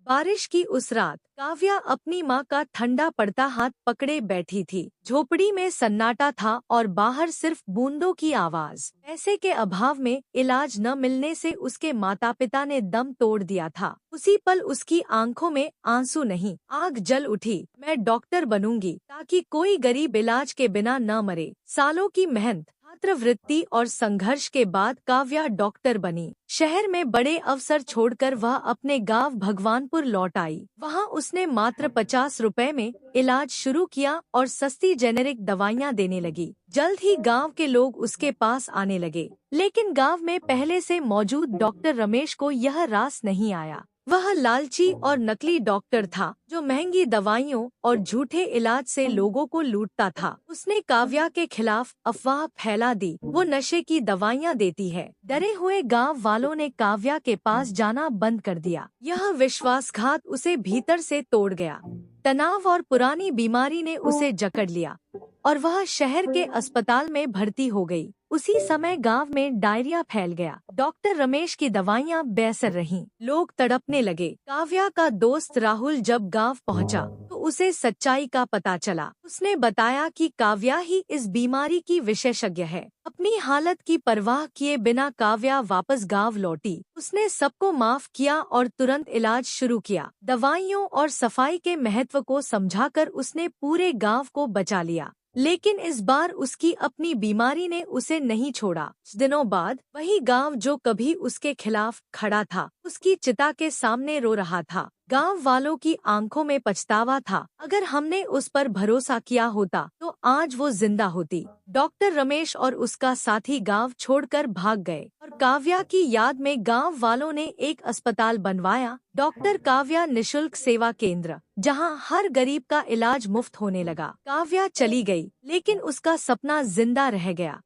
बारिश की उस रात काव्या अपनी माँ का ठंडा पड़ता हाथ पकड़े बैठी थी। झोपड़ी में सन्नाटा था और बाहर सिर्फ बूंदों की आवाज। पैसे के अभाव में इलाज न मिलने से उसके माता पिता ने दम तोड़ दिया था। उसी पल उसकी आंखों में आंसू नहीं, आग जल उठी। मैं डॉक्टर बनूंगी ताकि कोई गरीब इलाज के बिना न मरे। सालों की मेहनत, छात्रवृत्ति और संघर्ष के बाद काव्या डॉक्टर बनी। शहर में बड़े अवसर छोड़कर वह अपने गांव भगवानपुर लौट आई। वहां उसने मात्र 50 रुपए में इलाज शुरू किया और सस्ती जेनेरिक दवाइयां देने लगी। जल्द ही गांव के लोग उसके पास आने लगे, लेकिन गांव में पहले से मौजूद डॉक्टर रमेश को यह रास नहीं आया। वह लालची और नकली डॉक्टर था जो महंगी दवाइयों और झूठे इलाज से लोगों को लूटता था। उसने काव्या के खिलाफ अफवाह फैला दी, वो नशे की दवाइयां देती है। डरे हुए गांव वालों ने काव्या के पास जाना बंद कर दिया। यह विश्वासघात उसे भीतर से तोड़ गया। तनाव और पुरानी बीमारी ने उसे जकड़ लिया और वह शहर के अस्पताल में भर्ती हो गई। उसी समय गांव में डायरिया फैल गया। डॉक्टर रमेश की दवाइयां बेअसर रहीं। लोग तड़पने लगे। काव्या का दोस्त राहुल जब गांव पहुंचा तो उसे सच्चाई का पता चला। उसने बताया कि काव्या ही इस बीमारी की विशेषज्ञ है। अपनी हालत की परवाह किए बिना काव्या वापस गांव लौटी। उसने सबको माफ किया और तुरंत इलाज शुरू किया। दवाइयों और सफाई के महत्व को समझाकर उसने पूरे गांव को बचा लिया। लेकिन इस बार उसकी अपनी बीमारी ने उसे नहीं छोड़ा। दिनों बाद वही गांव जो कभी उसके खिलाफ खड़ा था, उसकी चिता के सामने रो रहा था। गांव वालों की आंखों में पछतावा था। अगर हमने उस पर भरोसा किया होता तो आज वो जिंदा होती। डॉक्टर रमेश और उसका साथी गांव छोड़कर भाग गए और काव्या की याद में गांव वालों ने एक अस्पताल बनवाया, डॉक्टर काव्या निशुल्क सेवा केंद्र, जहां हर गरीब का इलाज मुफ्त होने लगा। काव्या चली गई, लेकिन उसका सपना जिंदा रह गया।